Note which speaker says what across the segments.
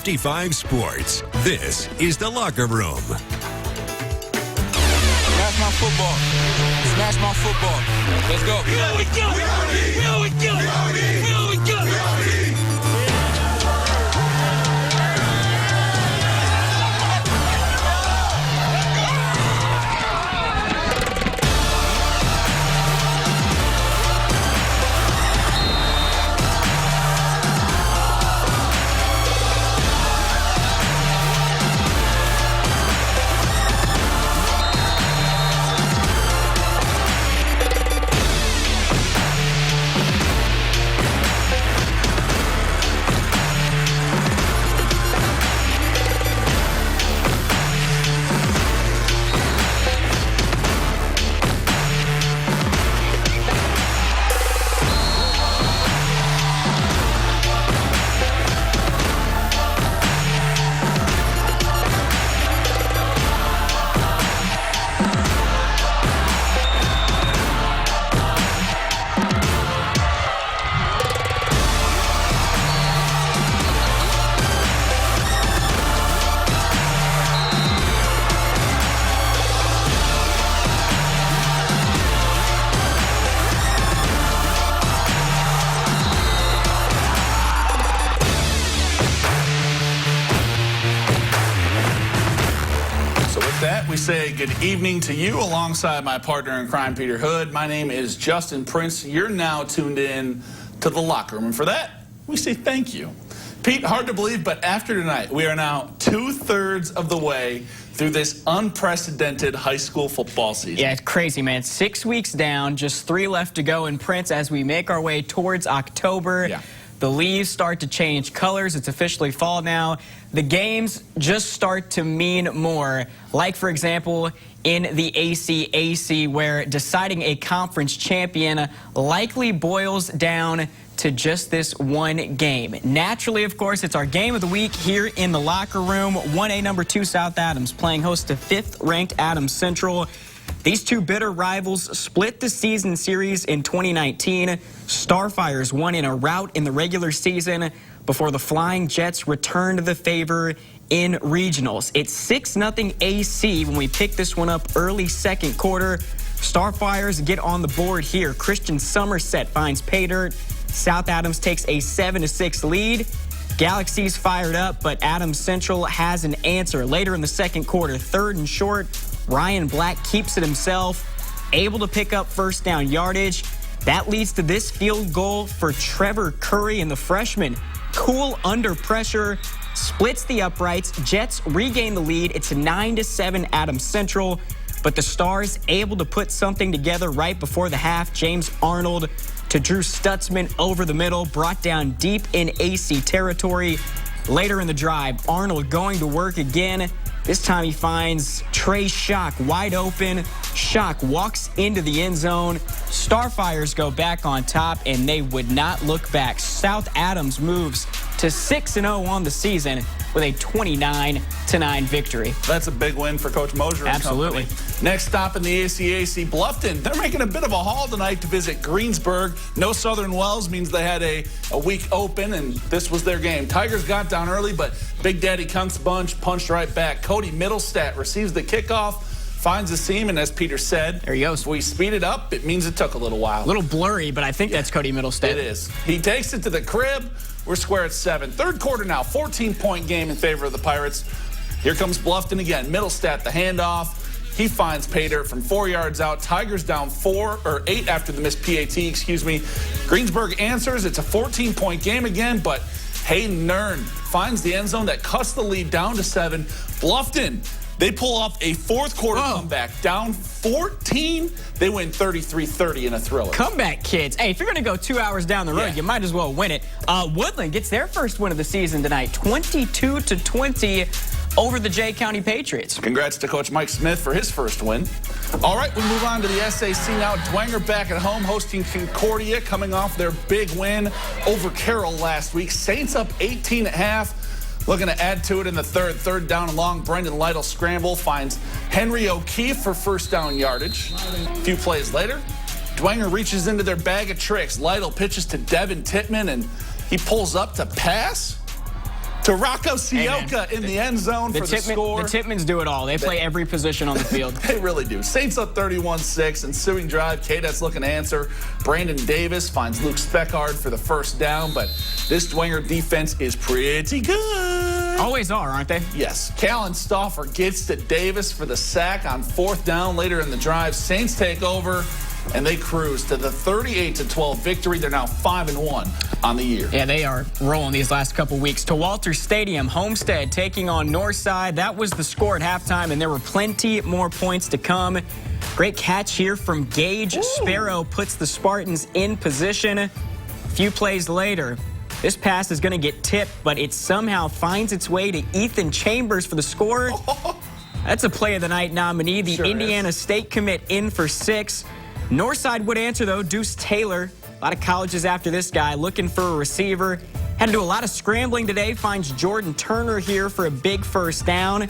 Speaker 1: 55 Sports. This is The Locker Room.
Speaker 2: Smash my football. Smash my football. Let's go.
Speaker 3: We know we do it. We know we do it. We know we do it.
Speaker 2: We say good evening to you alongside my partner in crime, Peter Hood. My name is Justin Prince. You're now tuned in to The Locker Room. And for that, we say thank you. Pete, hard to believe, but after tonight, we are now 2/3 of the way through this unprecedented high school football season.
Speaker 4: Yeah, it's crazy, man. 6 weeks down, just 3 left to go in Prince as we make our way towards October.
Speaker 2: Yeah.
Speaker 4: The leaves start to change colors. It's officially fall now. The games just start to mean more. Like, for example, in the ACAC, where deciding a conference champion likely boils down to just this one game. Naturally, of course, it's our game of the week here in the locker room. 1A number 2 South Adams playing host to 5th-ranked Adams Central. These two bitter rivals split the season series in 2019. Starfires won in a rout in the regular season before the Flying Jets returned the favor in regionals. It's 6-0 AC when we pick this one up early second quarter. Starfires get on the board here. Christian Somerset finds pay dirt. South Adams takes a 7-6 lead. Galaxy's fired up, but Adams Central has an answer. Later in the second quarter, 3rd and short, Ryan Black keeps it himself, able to pick up first down yardage. That leads to this field goal for Trevor Curry, and the freshman, cool under pressure, splits the uprights. Jets regain the lead. It's a 9-7 Adams Central, but the Stars able to put something together right before the half. James Arnold to Drew Stutzman over the middle, brought down deep in AC territory. Later in the drive, Arnold going to work again. This time he finds Trey Schock wide open. Schock walks into the end zone. Starfires go back on top, and they would not look back. South Adams moves to 6-0 on the season with a 29-9 victory.
Speaker 2: That's a big win for Coach Moser.
Speaker 4: Absolutely.
Speaker 2: And company. Next stop in the ACAC, Bluffton. They're making a bit of a haul tonight to visit Greensburg. No Southern Wells means they had a week open, and this was their game. Tigers got down early, but Big Daddy Kunk's bunch punched right back. Cody Middlestat receives the kickoff, finds the seam, and as Peter said,
Speaker 4: there he goes.
Speaker 2: If we speed it up, it means it took a little while.
Speaker 4: A little blurry, but I think that's Cody Middlestat.
Speaker 2: It is. He takes it to the crib. We're square at 7. Third quarter now, 14-point game in favor of the Pirates. Here comes Bluffton again. Middlestat, the handoff. He finds pay dirt from 4 yards out. Tigers down 8 after the missed PAT, Greensburg answers. It's a 14-point game again, but Hayden Nern finds the end zone that cuts the lead down to 7. Bluffton, they pull off a fourth quarter comeback. Down 14, they win 33-30 in a thriller.
Speaker 4: Comeback kids. Hey, if you're going to go 2 hours down the road, you might as well win it. Woodland gets their first win of the season tonight, 22-20 over the Jay County Patriots.
Speaker 2: Congrats to Coach Mike Smith for his first win. All right, we move on to the SAC now. Dwenger back at home hosting Concordia, coming off their big win over Carroll last week. Saints up 18 at half. Looking to add to it in the third. Third down and long. Brendan Lytle scramble finds Henry O'Keefe for first down yardage. A few plays later, Dwenger reaches into their bag of tricks. Lytle pitches to Devin Tittman, and he pulls up to pass. to Rocco Sioka in the end zone for the score.
Speaker 4: The Titmans do it all. They play every position on the field.
Speaker 2: They really do. Saints up 31-6. Ensuing drive, K-Det's looking to answer. Brandon Davis finds Luke Speckard for the first down, but this Dwenger defense is pretty good.
Speaker 4: Always are, aren't they?
Speaker 2: Yes. Callan Stauffer gets to Davis for the sack on 4th down later in the drive. Saints take over, and they cruise to the 38-12 victory. They're now 5-1 on the year.
Speaker 4: Yeah, they are rolling these last couple weeks. To Walter Stadium, Homestead taking on Northside. That was the score at halftime, and there were plenty more points to come. Great catch here from Gage. Ooh. Sparrow puts the Spartans in position. A few plays later, this pass is going to get tipped, but it somehow finds its way to Ethan Chambers for the score. That's a play of the night nominee. The Indiana State commit in for 6. Northside would answer, though. Deuce Taylor, a lot of colleges after this guy, looking for a receiver. Had to do a lot of scrambling today. Finds Jordan Turner here for a big first down.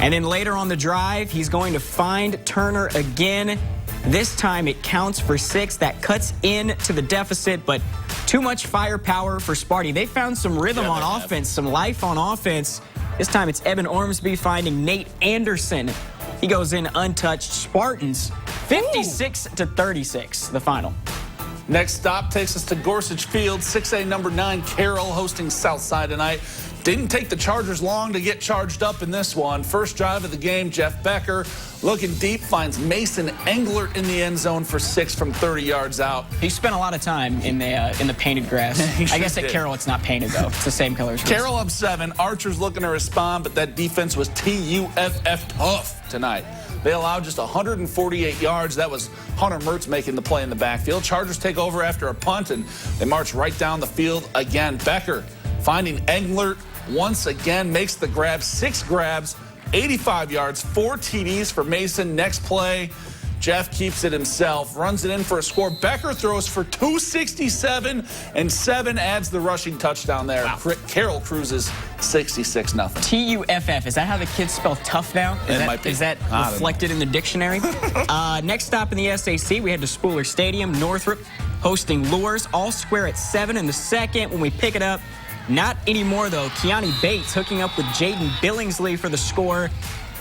Speaker 4: And then later on the drive, he's going to find Turner again. This time it counts for 6. That cuts into the deficit, but too much firepower for Sparty. They found some rhythm on offense, some life on offense. This time it's Evan Ormsby finding Nate Anderson. He goes in untouched. Spartans 56-36, the final.
Speaker 2: Next stop takes us to Gorsuch Field. 6A number 9 Carroll hosting Southside tonight. Didn't take the Chargers long to get charged up in this one. First drive of the game, Jeff Becker looking deep, finds Mason Englert in the end zone for 6 from 30 yards out.
Speaker 4: He spent a lot of time in the painted grass. I guess at Carroll it's not painted, though. It's the same colors.
Speaker 2: Carroll up 7. Archer's looking to respond, but that defense was TUFF tough tonight. They allowed just 148 yards. That was Hunter Mertz making the play in the backfield. Chargers take over after a punt, and they march right down the field again. Becker finding Englert once again, makes the grab. 6 grabs, 85 yards, 4 TDs for Mason. Next play, Jeff keeps it himself, runs it in for a score. Becker throws for 267, and 7 adds the rushing touchdown there. Wow. Carroll cruises 66-0.
Speaker 4: TUFF, is that how the kids spell tough now? Is that reflected in the dictionary? Next stop in the SAC, we head to Spooler Stadium. Northrop hosting Lures, all square at 7 in the second. When we pick it up, not anymore, though. Keani Bates hooking up with Jaden Billingsley for the score.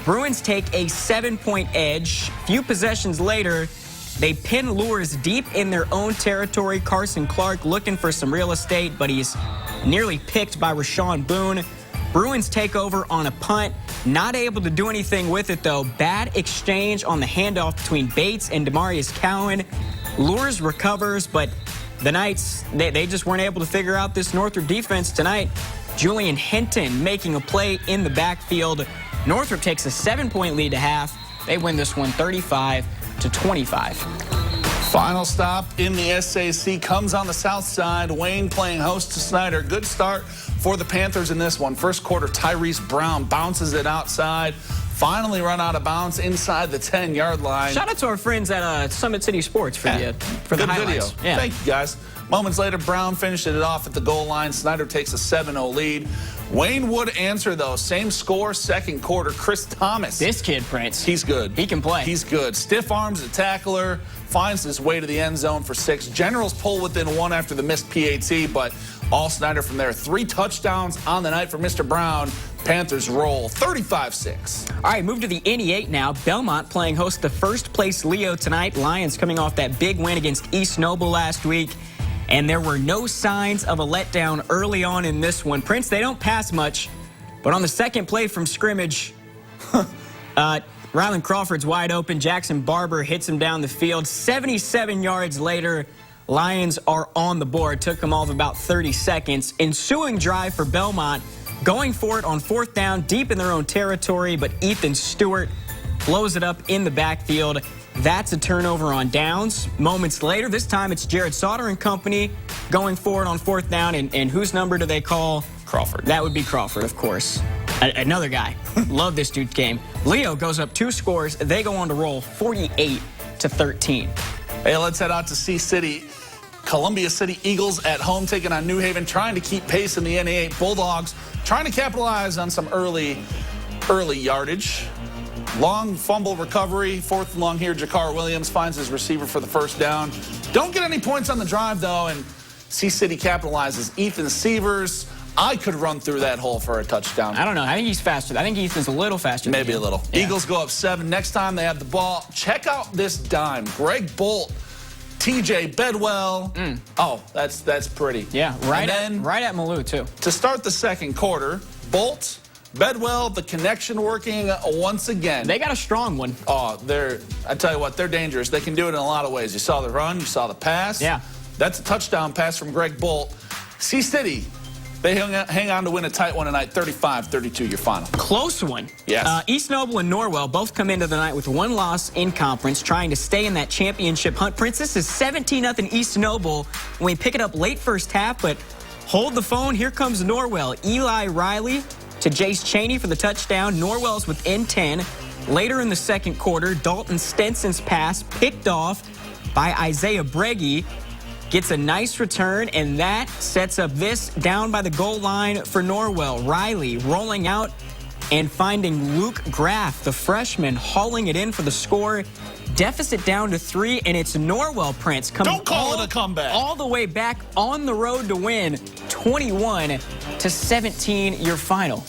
Speaker 4: Bruins take a 7-point edge. Few possessions later, they pin Lures deep in their own territory. Carson Clark looking for some real estate, but he's nearly picked by Rashawn Boone. Bruins take over on a punt. Not able to do anything with it, though. Bad exchange on the handoff between Bates and Demarius Cowan. Lures recovers, but the Knights, they just weren't able to figure out this Northrop defense tonight. Julian Hinton making a play in the backfield. Northrop takes a 7-point lead to half. They win this one 35-25.
Speaker 2: Final stop in the SAC comes on the south side. Wayne playing host to Snyder. Good start for the Panthers in this one. First quarter, Tyrese Brown bounces it outside. Finally run out of bounds inside the 10-yard line.
Speaker 4: Shout out to our friends at Summit City Sports for the highlights.
Speaker 2: Video. Yeah. Thank you, guys. Moments later, Brown finished it off at the goal line. Snyder takes a 7-0 lead. Wayne would answer, though. Same score, second quarter. Chris Thomas.
Speaker 4: This kid, Prince.
Speaker 2: He's good.
Speaker 4: He can play.
Speaker 2: He's good. Stiff arms the tackler. Finds his way to the end zone for 6. Generals pull within 1 after the missed PAT, but all Snyder from there. 3 touchdowns on the night for Mr. Brown. Panthers roll 35-6.
Speaker 4: All right, move to the NE8 now. Belmont playing host to first-place Leo tonight. Lions coming off that big win against East Noble last week. And there were no signs of a letdown early on in this one. Prince, they don't pass much, but on the second play from scrimmage, Rylan Crawford's wide open. Jackson Barber hits him down the field. 77 yards later, Lions are on the board. Took them all of about 30 seconds. Ensuing drive for Belmont, going for it on 4th down, deep in their own territory, but Ethan Stewart blows it up in the backfield. That's a turnover on downs. Moments later, this time it's Jared Sauter and company going forward on 4th down. And whose number do they call?
Speaker 2: Crawford.
Speaker 4: That would be Crawford, of course. Another guy. Love this dude's game. Leo goes up 2 scores. They go on to roll 48-13.
Speaker 2: Hey, let's head out to C-City. Columbia City Eagles at home taking on New Haven, trying to keep pace in the NE8. Bulldogs trying to capitalize on some early yardage. Long fumble recovery, 4th and long here. Jakar Williams finds his receiver for the first down. Don't get any points on the drive, though, and C-City capitalizes. Ethan Sievers I could run through that hole for a touchdown.
Speaker 4: I don't know. I think he's faster. I think Ethan's a little faster.
Speaker 2: Maybe
Speaker 4: than
Speaker 2: a little.
Speaker 4: Yeah.
Speaker 2: Eagles go up 7. Next time they have the ball, check out this dime. Greg Bolt, TJ Bedwell. Oh, that's pretty.
Speaker 4: Yeah, right
Speaker 2: and
Speaker 4: at Malou, too.
Speaker 2: To start the second quarter, Bolt, Bedwell, the connection working once again.
Speaker 4: They got a strong one.
Speaker 2: Oh, I tell you what, they're dangerous. They can do it in a lot of ways. You saw the run, you saw the pass.
Speaker 4: Yeah.
Speaker 2: That's a touchdown pass from Greg Bolt. C-City, they hang on to win a tight one tonight, 35-32, your final.
Speaker 4: Close one.
Speaker 2: Yes.
Speaker 4: East Noble and Norwell both come into the night with one loss in conference, trying to stay in that championship hunt. Prince, this is 17-0 East Noble. We pick it up late first half, but hold the phone. Here comes Norwell. Eli Riley to Jace Cheney for the touchdown. Norwell's within 10. Later in the second quarter, Dalton Stenson's pass picked off by Isaiah Breggy. Gets a nice return, and that sets up this down by the goal line for Norwell. Riley rolling out and finding Luke Graff, the freshman, hauling it in for the score. Deficit down to 3, and it's Norwell, Prince, coming
Speaker 2: Don't call it a comeback.
Speaker 4: All the way back on the road to win 21-17, your final.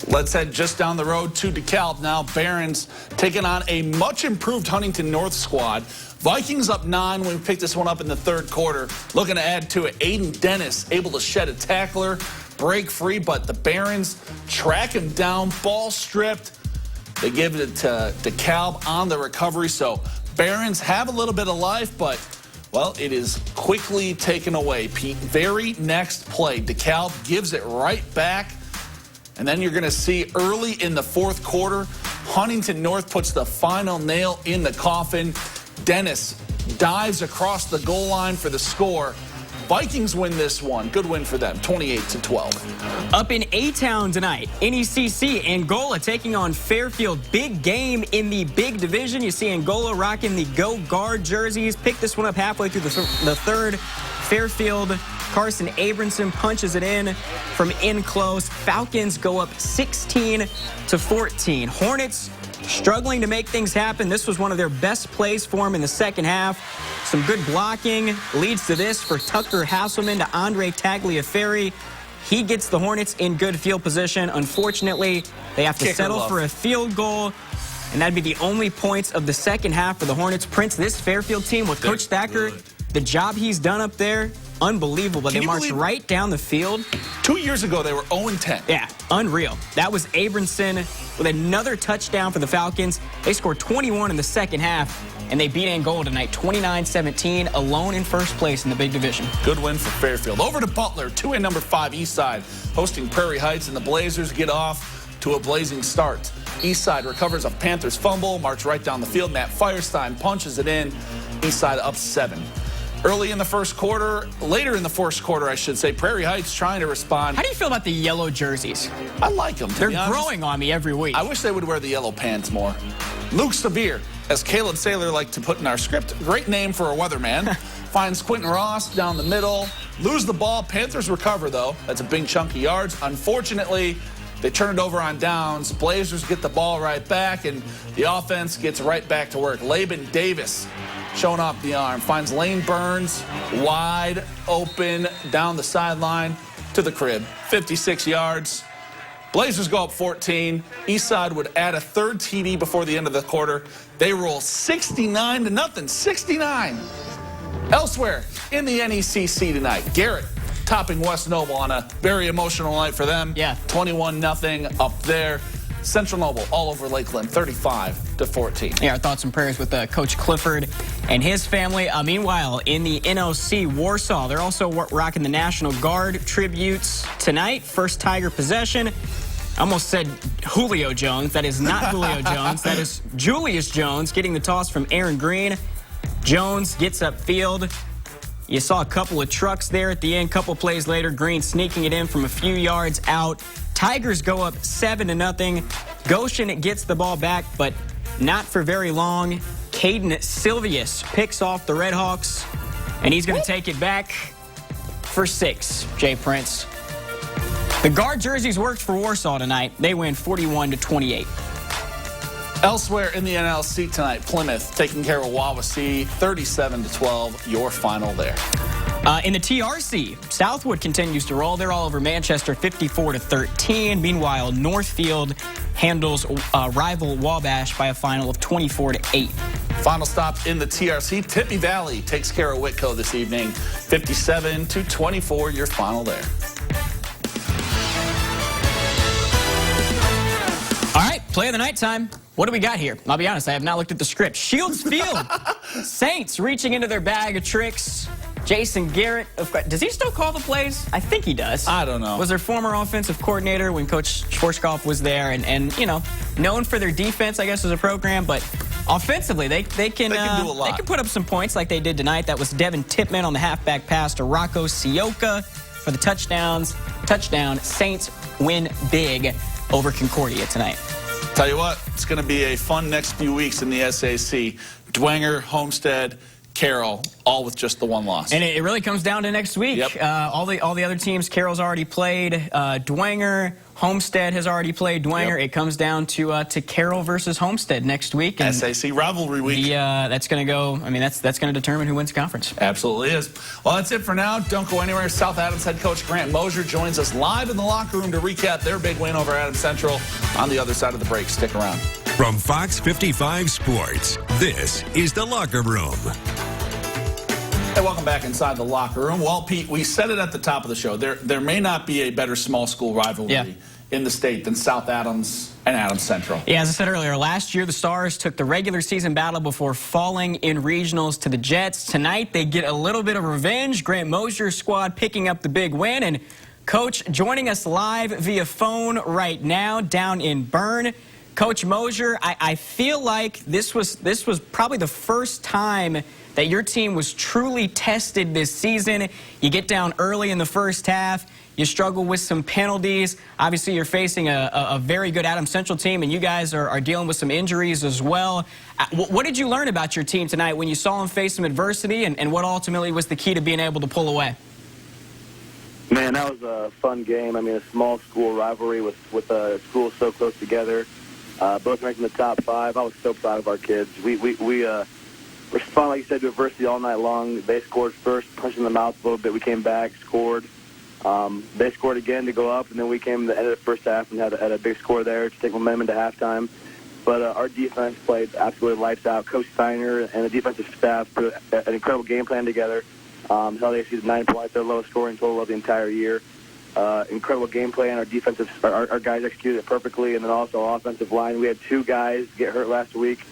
Speaker 2: Let's head just down the road to DeKalb now. Barons taking on a much improved Huntington North squad. Vikings up 9 when we picked this one up in the third quarter. Looking to add to it. Aiden Dennis able to shed a tackler, break free, but the Barons track him down, ball stripped. They give it to DeKalb on the recovery. So Barons have a little bit of life, but, well, it is quickly taken away, Pete. Very next play, DeKalb gives it right back. And then you're going to see early in the fourth quarter, Huntington North puts the final nail in the coffin. Dennis dives across the goal line for the score. Vikings win this one. Good win for them, 28-12.
Speaker 4: Up in A-Town tonight, NECC, Angola taking on Fairfield. Big game in the big division. You see Angola rocking the Go Guard jerseys. Pick this one up halfway through the third. Fairfield, Carson Abramson punches it in from in close. Falcons go up 16-14. Hornets struggling to make things happen. This was one of their best plays for them in the second half. Some good blocking leads to this for Tucker Hasselman to Andre Tagliaferri. He gets the Hornets in good field position. Unfortunately, they have to settle for a field goal, and that'd be the only points of the second half for the Hornets. Prince, this Fairfield team with Coach Thacker, the job he's done up there, unbelievable. They marched right down the field.
Speaker 2: 2 years ago, they were 0-10.
Speaker 4: Yeah, unreal. That was Abramson with another touchdown for the Falcons. They scored 21 in the second half, and they beat Angola tonight 29-17, alone in first place in the big division.
Speaker 2: Good win for Fairfield. Over to Butler, 2A number 5 Eastside, hosting Prairie Heights, and the Blazers get off to a blazing start. Eastside recovers a Panthers fumble, march right down the field. Matt Firestein punches it in. Eastside up 7. Early in the first quarter, later in the first quarter, I should say, Prairie Heights trying to respond.
Speaker 4: How do you feel about the yellow jerseys?
Speaker 2: I like them.
Speaker 4: They're growing on me every week.
Speaker 2: I wish they would wear the yellow pants more. Luke Severe, as Caleb Saylor liked to put in our script, great name for a weatherman, finds Quentin Ross down the middle, lose the ball. Panthers recover, though. That's a big chunk of yards. Unfortunately, they turn it over on downs. Blazers get the ball right back, and the offense gets right back to work. Laban Davis showing off the arm, finds Lane Burns wide open down the sideline to the crib. 56 yards. Blazers go up 14. Eastside would add a third TD before the end of the quarter. They roll 69-0. 69. Elsewhere in the NECC tonight, Garrett topping West Noble on a very emotional night for them.
Speaker 4: Yeah.
Speaker 2: 21-0 up there. Central Noble all over Lakeland, 35-14.
Speaker 4: Yeah, our thoughts and prayers with Coach Clifford and his family. Meanwhile, in the NOC Warsaw, they're also rocking the National Guard tributes tonight. First Tiger possession. I almost said Julio Jones. That is not Julio Jones. That is Julius Jones getting the toss from Aaron Green. Jones gets upfield. You saw a couple of trucks there at the end. Couple plays later, Green sneaking it in from a few yards out. Tigers go up 7-0. Goshen gets the ball back, but not for very long. Caden Silvius picks off the Redhawks, and he's going to take it back for 6, Jay Prince. The guard jerseys worked for Warsaw tonight. They win 41-28.
Speaker 2: Elsewhere in the NLC tonight, Plymouth taking care of Wawasee, 37-12. Your final there.
Speaker 4: In the TRC, Southwood continues to roll. They're all over Manchester, 54-13. Meanwhile, Northfield handles rival Wabash by a final of 24-8.
Speaker 2: Final stop in the TRC, Tippy Valley takes care of Whitco this evening, 57-24, your final there.
Speaker 4: All right, play of the night time. What do we got here? I'll be honest, I have not looked at the script. Shields Field, Saints reaching into their bag of tricks. Jason Garrett, does he still call the plays? I think he does.
Speaker 2: I don't know.
Speaker 4: Was their former offensive coordinator when Coach Schwarzkopf was there, and you know, known for their defense, I guess, as a program, but offensively, they can do a lot. They can put up some points like they did tonight. That was Devin Tippman on the halfback pass to Rocco Sioka for the touchdowns. Touchdown. Saints win big over Concordia tonight.
Speaker 2: Tell you what, it's going to be a fun next few weeks in the SAC. Dwenger, Homestead, Carroll, all with just the one loss.
Speaker 4: And it really comes down to next week.
Speaker 2: Yep.
Speaker 4: All the other teams, Carroll's already played. Dwenger, Homestead has already played Dwenger. Yep. It comes down to Carroll versus Homestead next week. And
Speaker 2: SAC rivalry week.
Speaker 4: That's going to go. I mean, that's going to determine who wins the conference.
Speaker 2: Absolutely is. Well, that's it for now. Don't go anywhere. South Adams head coach Grant Moser joins us live in the locker room to recap their big win over Adams Central on the other side of the break. Stick around.
Speaker 1: From Fox 55 Sports, this is The Locker Room.
Speaker 2: Hey, welcome back inside the locker room. Well, Pete, we said it at the top of the show. There may not be a better small school rivalry in the state than South Adams and Adams Central.
Speaker 4: Yeah, as I said earlier, last year the Stars took the regular season battle before falling in regionals to the Jets. Tonight they get a little bit of revenge. Grant Moser's squad picking up the big win. And Coach joining us live via phone right now down in Bern. Coach Moser, I feel like this was probably the first time that your team was truly tested this season. You get down early in the first half. You struggle with some penalties. Obviously, you're facing a very good Adams Central team, and you guys are dealing with some injuries as well. What did you learn about your team tonight when you saw them face some adversity, and what ultimately was the key to being able to pull away?
Speaker 5: Man, that was a fun game. I mean, a small school rivalry with schools so close together. Both ranked in the top 5. I was so proud of our kids. We responded, like you said, to adversity all night long. They scored first, punched in the mouth a little bit. We came back, scored. They scored again to go up, and then we came to the end of the first half and had a big score there to take momentum into halftime. But our defense played absolutely lights out. Coach Steiner and the defensive staff put an incredible game plan together. Held the AC to 9 points, their lowest scoring total of the entire year. Incredible game plan. Our guys executed it perfectly, and then also offensive line. We had 2 guys get hurt last week.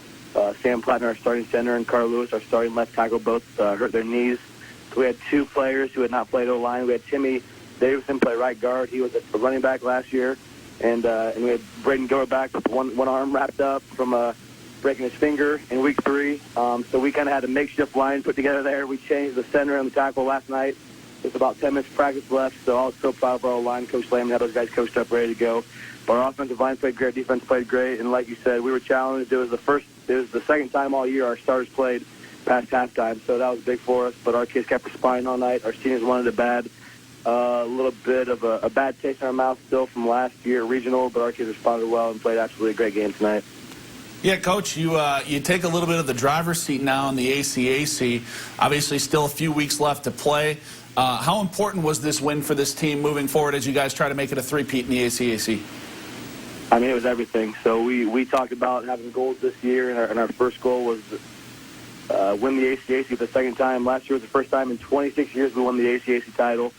Speaker 5: Sam Plattner, our starting center, and Carl Lewis, our starting left tackle, both hurt their knees. So we had 2 players who had not played O-line. We had Timmy Davidson play right guard. He was a running back last year. And we had Braden Gilbert back with one arm wrapped up from breaking his finger in week 3. So we kind of had a makeshift line put together there. We changed the center and the tackle last night. There's about 10 minutes of practice left, so I was so proud of our line. Coach Lamb had those guys coached up, ready to go. Our offensive line played great, defense played great, and like you said, we were challenged. It was the second time all year our starters played past halftime, so that was big for us. But our kids kept responding all night. Our seniors wanted it bad. A little bit of a bad taste in our mouth still from last year regional, but our kids responded well and played absolutely a great game tonight.
Speaker 2: Yeah, Coach, you take a little bit of the driver's seat now in the ACAC. Obviously, still a few weeks left to play. How important was this win for this team moving forward as you guys try to make it a three-peat in the ACAC?
Speaker 5: I mean, it was everything. So we talked about having goals this year, and our first goal was win the ACAC for the second time. Last year was the first time in 26 years we won the ACAC title.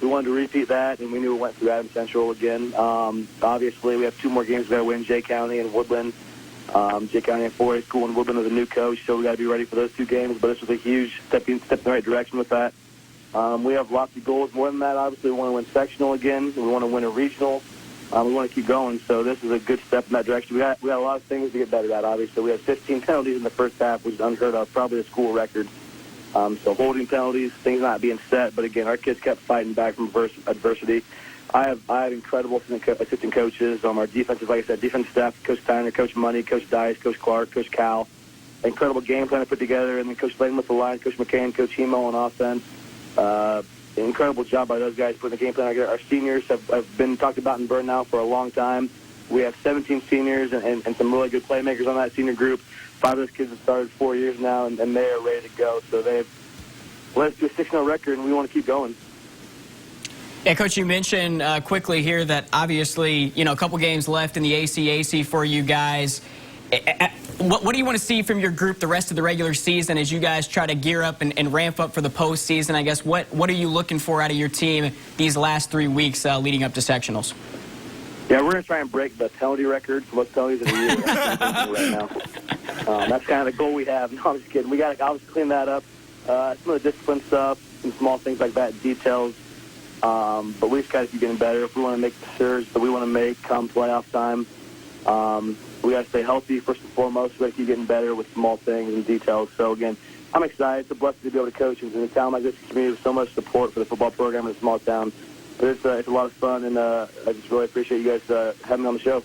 Speaker 5: We wanted to repeat that, and we knew we went through Adams Central again. Obviously, we have 2 more games we got to win, Jay County and Woodland. Jay County and 4A school and Woodland with a new coach, so we got to be ready for those 2 games. But this was a huge step in the right direction with that. We have lots of goals more than that. Obviously, we want to win sectional again. We want to win a regional. We want to keep going. So this is a good step in that direction. We got a lot of things to get better at, obviously. We had 15 penalties in the first half, which is unheard of, probably a school record. So holding penalties, things not being set. But, again, our kids kept fighting back from adversity. I have incredible assistant coaches. Our defensive, like I said, defensive staff, Coach Steiner, Coach Money, Coach Dice, Coach Clark, Coach Cal. Incredible game plan to put together. And then Coach Layden with the line, Coach McCain, Coach Hemo on offense. Incredible job by those guys putting the game plan together. Our seniors have been talked about in Bern now for a long time. We have 17 seniors and some really good playmakers on that senior group. 5 of those kids have started 4 years now, and they are ready to go. So they've let's do a 6-0 record, and we want to keep going.
Speaker 4: Yeah, Coach, you mentioned quickly here that obviously, a couple games left in the ACAC for you guys. What do you want to see from your group the rest of the regular season as you guys try to gear up and ramp up for the postseason? I guess what are you looking for out of your team these last 3 weeks leading up to sectionals?
Speaker 5: Yeah, we're going to try and break the penalty record for most penalties in the year right now. That's kind of the goal we have. No, I'm just kidding. We got to obviously clean that up. Some of the discipline stuff, some small things like that, details. But we just got to keep getting better. If we want to make the surge that we want to make come playoff time, we got to stay healthy first and foremost. We got to keep getting better with small things and details. So, again, I'm excited. It's a blessing to be able to coach in a town like this community with so much support for the football program in a small town. But it's a lot of fun, and I just really appreciate you guys having me on the show.